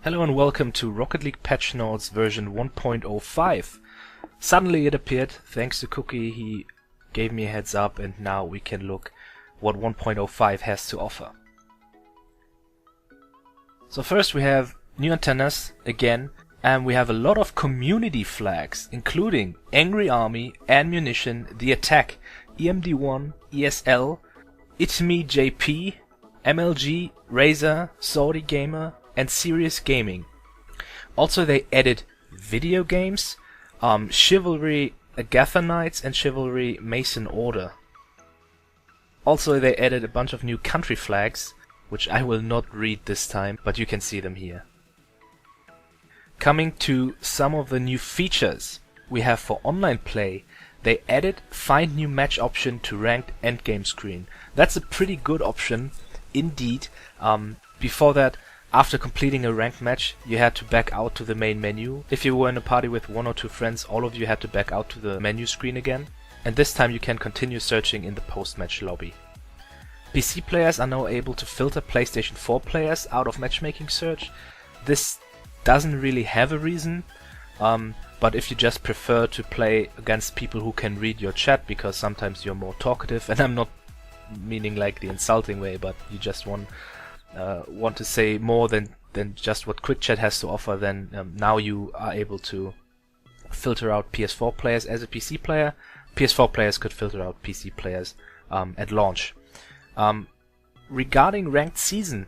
Hello and welcome to Rocket League patch notes version 1.05. Suddenly it appeared, thanks to Cookie, he gave me a heads up and now we can look what 1.05 has to offer. So first we have new antennas, again, and we have a lot of community flags, including Angry Army, Ammunition, The Attack, EMD1, ESL, Itme JP, MLG, Razer, Saudi Gamer, and Serious Gaming. Also they added video games, Chivalry Agatha Knights and Chivalry Mason Order. Also they added a bunch of new country flags, which I will not read this time, but you can see them here. Coming to some of the new features we have for online play, they added Find New Match option to Ranked Endgame screen. That's a pretty good option indeed. Before that, after completing a ranked match, you had to back out to the main menu. If you were in a party with one or two friends, all of you had to back out to the menu screen again. And this time you can continue searching in the post-match lobby. PC players are now able to filter PlayStation 4 players out of matchmaking search. This doesn't really have a reason, but if you just prefer to play against people who can read your chat because sometimes you're more talkative, and I'm not meaning like the insulting way, but you just want to say more than just what Quick Chat has to offer, then now you are able to filter out PS4 players as a PC player. PS4 players could filter out PC players at launch. Regarding ranked season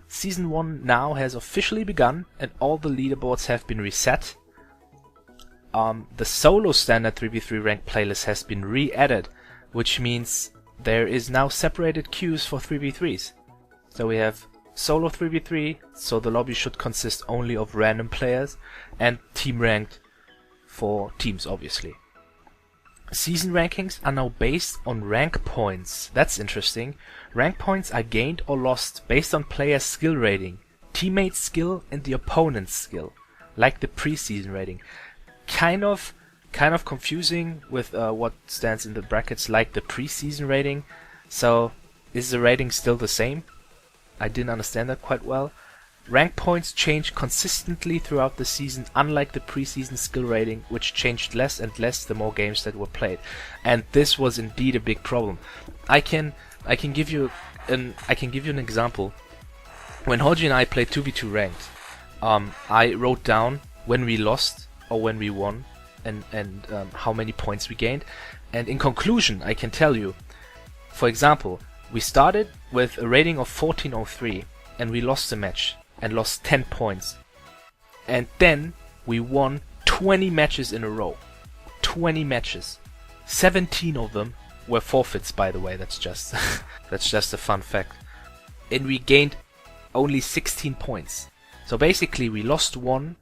1 now has officially begun and all the leaderboards have been reset. The solo standard 3v3 ranked playlist has been re-added, which means there is now separated queues for 3v3s. So we have solo 3v3, so the lobby should consist only of random players, and team ranked for teams, obviously. Season rankings are now based on rank points. That's interesting. Rank points are gained or lost based on player skill rating, teammate skill and the opponent's skill, like the preseason rating. Kind of confusing with what stands in the brackets like the preseason rating. So is the rating still the same? I didn't understand that quite well. Rank points change consistently throughout the season, unlike the preseason skill rating, which changed less and less the more games that were played. And this was indeed a big problem. I can give you an example. When Hoji and I played 2v2 ranked, I wrote down when we lost or when we won and how many points we gained. And in conclusion, I can tell you, for example, we started with a rating of 1403 and we lost the match and lost 10 points. And then we won 20 matches in a row. 20 matches. 17 of them were forfeits, by the way. That's just that's just a fun fact. And we gained only 16 points. So basically we lost 1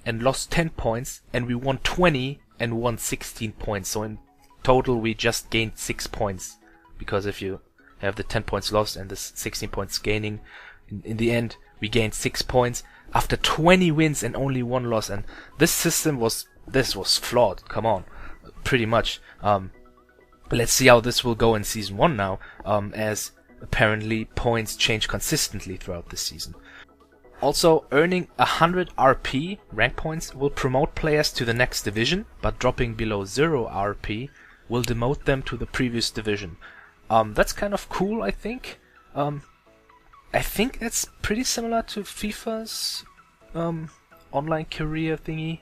and lost 10 points, and we won 20 and won 16 points. So in total we just gained 6 points, because if you have the 10 points lost and the 16 points gaining, in the end we gained 6 points after 20 wins and only 1 loss. And this system was flawed. Come on, pretty much. Let's see how this will go in season 1 now, as apparently points change consistently throughout the season. Also, earning 100 RP rank points will promote players to the next division, but dropping below 0 RP will demote them to the previous division. That's kind of cool, I think. I think that's pretty similar to FIFA's online career thingy,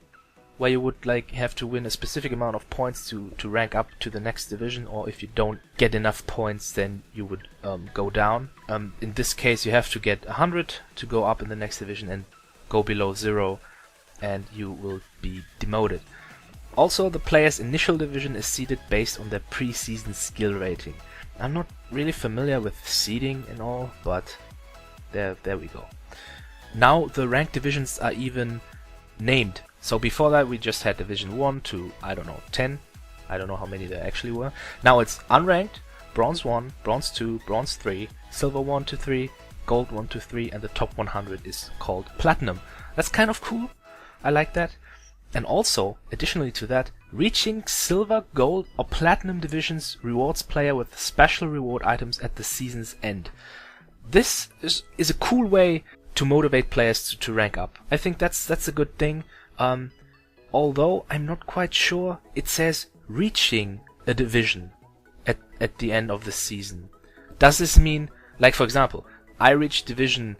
where you would like have to win a specific amount of points to rank up to the next division, or if you don't get enough points then you would go down. In this case you have to get 100 to go up in the next division, and go below 0 and you will be demoted. Also, the player's initial division is seeded based on their preseason skill rating. I'm not really familiar with seeding and all, but there we go. Now the ranked divisions are even named. So before that we just had division 1 to, I don't know, 10. I don't know how many there actually were. Now it's unranked, bronze 1, bronze 2, bronze 3, silver 1 to 3, gold 1 to 3, and the top 100 is called platinum. That's kind of cool. I like that. And also, additionally to that, reaching silver, gold or platinum divisions rewards player with special reward items at the season's end. This is a cool way to motivate players to rank up. I think that's a good thing. Although I'm not quite sure, it says reaching a division at the end of the season. Does this mean, like for example, I reached division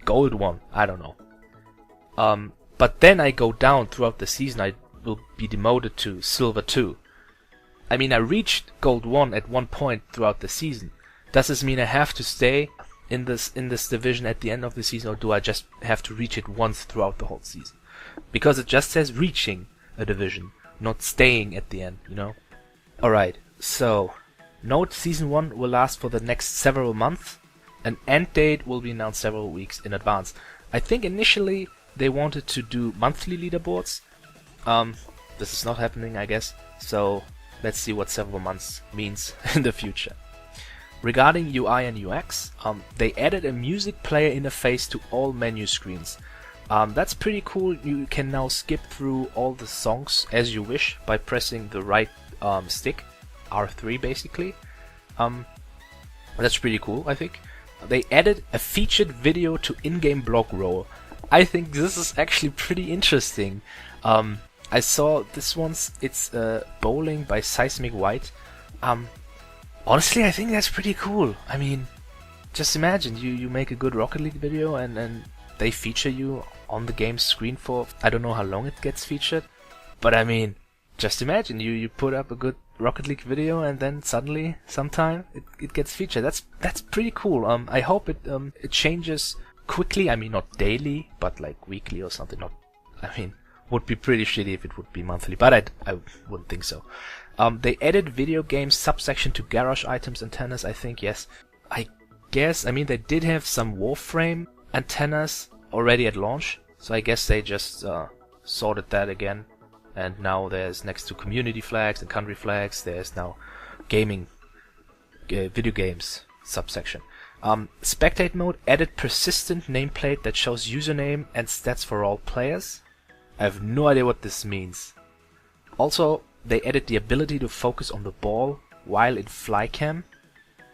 gold 1, I don't know. But then I go down throughout the season, I will be demoted to silver 2. I mean, I reached gold 1 at one point throughout the season. Does this mean I have to stay in this division at the end of the season, or do I just have to reach it once throughout the whole season? Because it just says reaching a division, not staying at the end, you know? Alright, so note season 1 will last for the next several months. An end date will be announced several weeks in advance. I think initially they wanted to do monthly leaderboards. This is not happening, I guess. So let's see what several months means in the future. Regarding UI and UX, they added a music player interface to all menu screens. That's pretty cool. You can now skip through all the songs as you wish by pressing the right stick, R3 basically. That's pretty cool, I think. They added a featured video to in-game blog roll. I think this is actually pretty interesting. I saw this once, it's Bowling by Seismic White. Honestly, I think that's pretty cool. I mean, just imagine you make a good Rocket League video and they feature you on the game's screen for, I don't know how long it gets featured, but I mean, just imagine you put up a good Rocket League video and then suddenly, sometime, it gets featured. That's pretty cool. I hope it changes quickly. I mean, not daily, but like weekly or something. Would be pretty shitty if it would be monthly, but I wouldn't think so. They added video games subsection to garage items antennas, I think, yes. I guess, I mean, they did have some Warframe antennas already at launch, so I guess they just sorted that again. And now there's, next to community flags and country flags, there's now gaming, video games subsection. Spectate mode added persistent nameplate that shows username and stats for all players. I have no idea what this means. Also, they added the ability to focus on the ball while in flycam.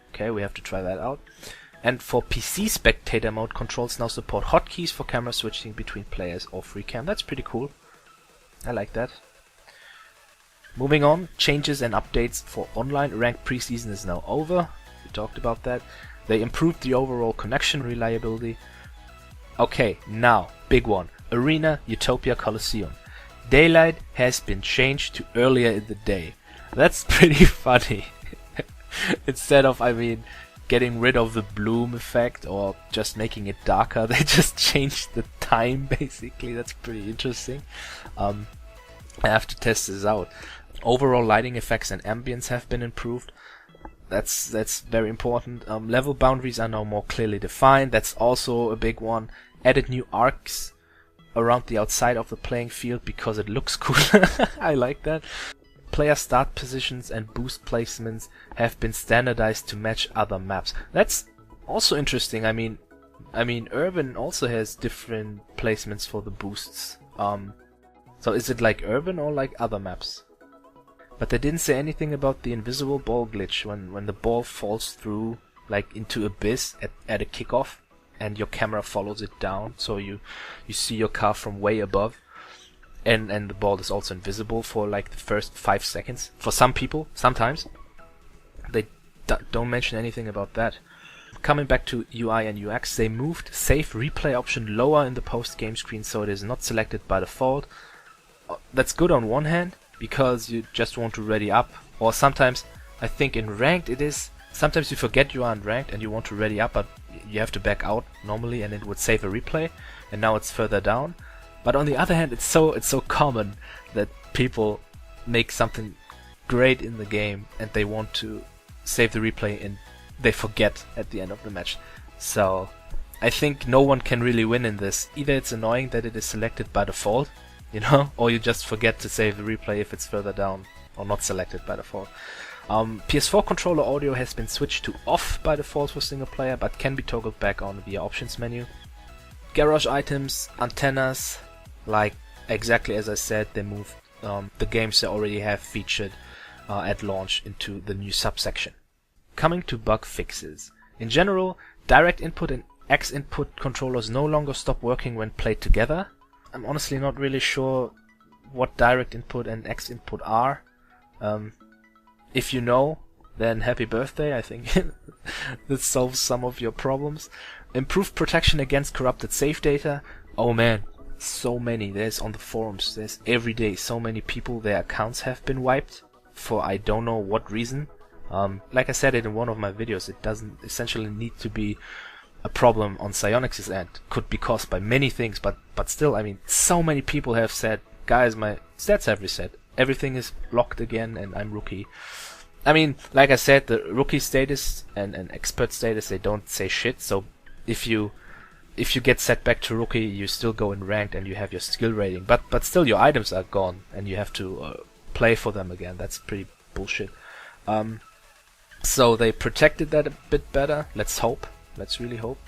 Okay, we have to try that out. And for PC spectator mode, controls now support hotkeys for camera switching between players or free cam. That's pretty cool. I like that. Moving on, changes and updates for online ranked preseason is now over. We talked about that. They improved the overall connection reliability. Okay, now, big one. Arena Utopia Coliseum. Daylight has been changed to earlier in the day. That's pretty funny. Instead of, I mean, getting rid of the bloom effect or just making it darker, they just changed the time basically. That's pretty interesting. I have to test this out. Overall lighting effects and ambience have been improved. That's very important. Level boundaries are now more clearly defined. That's also a big one. Added new arcs around the outside of the playing field because it looks cool. I like that. Player start positions and boost placements have been standardized to match other maps. That's also interesting. I mean, Urban also has different placements for the boosts. So is it like Urban or like other maps? But they didn't say anything about the invisible ball glitch when the ball falls through like into abyss at a kickoff and your camera follows it down, so you see your car from way above. And the ball is also invisible for like the first 5 seconds. For some people, sometimes. They don't mention anything about that. Coming back to UI and UX, they moved save replay option lower in the post-game screen so it is not selected by default. That's good on one hand, because you just want to ready up. Or sometimes, I think in ranked it is, sometimes you forget you aren't ranked and you want to ready up, but you have to back out normally and it would save a replay, and now it's further down. But on the other hand, it's so common that people make something great in the game and they want to save the replay and they forget at the end of the match. So I think no one can really win in this. Either it's annoying that it is selected by default, you know, or you just forget to save the replay if it's further down or not selected by default. PS4 controller audio has been switched to off by default for single player, but can be toggled back on via options menu. Garage items, antennas, like exactly as I said, they moved the games they already have featured at launch into the new subsection. Coming to bug fixes. In general, direct input and X input controllers no longer stop working when played together. I'm honestly not really sure what direct input and X input are. If you know, then happy birthday. I think this solves some of your problems. Improved protection against corrupted save data. Oh man, so many. There's on the forums, there's every day so many people, their accounts have been wiped for I don't know what reason. Like I said it in one of my videos, it doesn't essentially need to be a problem on Psyonix's end. Could be caused by many things, but still, I mean, so many people have said, guys, my stats have reset. Everything is locked again and I'm rookie. I mean, like I said, the rookie status and expert status, they don't say shit, so if you get set back to rookie, you still go in ranked and you have your skill rating, but still your items are gone and you have to play for them again. That's pretty bullshit. So they protected that a bit better. Let's hope. Let's really hope.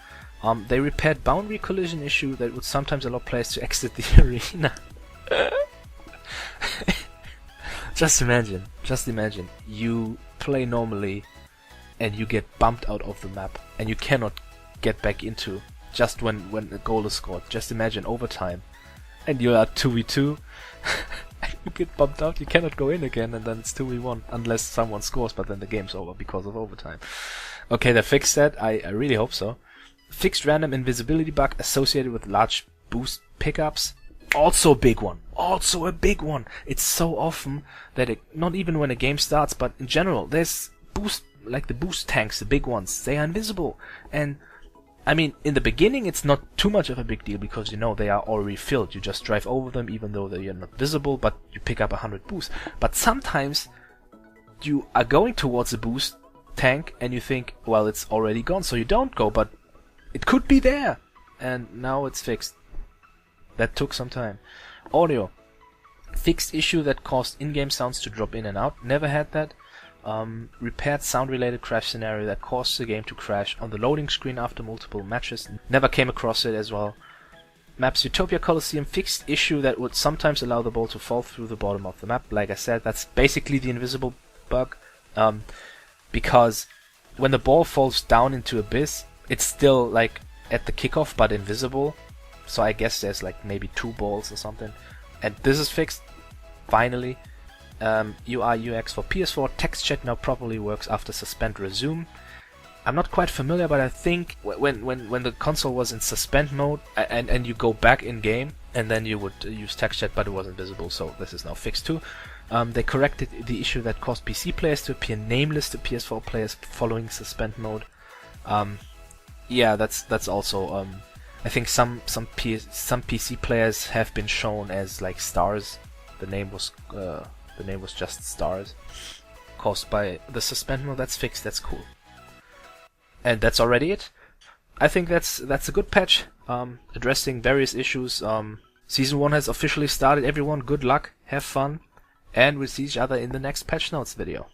They repaired boundary collision issue that would sometimes allow players to exit the arena. Just imagine, you play normally and you get bumped out of the map and you cannot get back into just when a goal is scored. Just imagine overtime and you are 2v2 and you get bumped out, you cannot go in again, and then it's 2v1 unless someone scores, but then the game's over because of overtime. Okay, they fixed that. I really hope so. Fixed random invisibility bug associated with large boost pickups. Also a big one. Also a big one. It's so often that not even when a game starts, but in general, there's boost, like the boost tanks, the big ones, they are invisible. And I mean, in the beginning, it's not too much of a big deal because, you know, they are already filled. You just drive over them even though they are not visible, but you pick up 100 boosts. But sometimes you are going towards a boost tank and you think, well, it's already gone, so you don't go, but it could be there. And now it's fixed. That took some time. Audio. Fixed issue that caused in-game sounds to drop in and out. Never had that. Repaired sound-related crash scenario that caused the game to crash on the loading screen after multiple matches. Never came across it as well. Maps Utopia Coliseum. Fixed issue that would sometimes allow the ball to fall through the bottom of the map. Like I said, that's basically the invisible bug. Because when the ball falls down into Abyss, it's still like at the kickoff but invisible. So I guess there's like maybe 2 balls or something. And this is fixed, finally. UI UX for PS4. Text chat now properly works after suspend resume. I'm not quite familiar, but I think when the console was in suspend mode and you go back in game and then you would use text chat, but it wasn't visible, so this is now fixed too. They corrected the issue that caused PC players to appear nameless to PS4 players following suspend mode. Yeah, that's also I think some PC players have been shown as like stars. The name was just stars, caused by the suspend mode. That's fixed. That's cool. And that's already it. I think that's a good patch, addressing various issues. Season 1 has officially started. Everyone, good luck, have fun, and we'll see each other in the next patch notes video.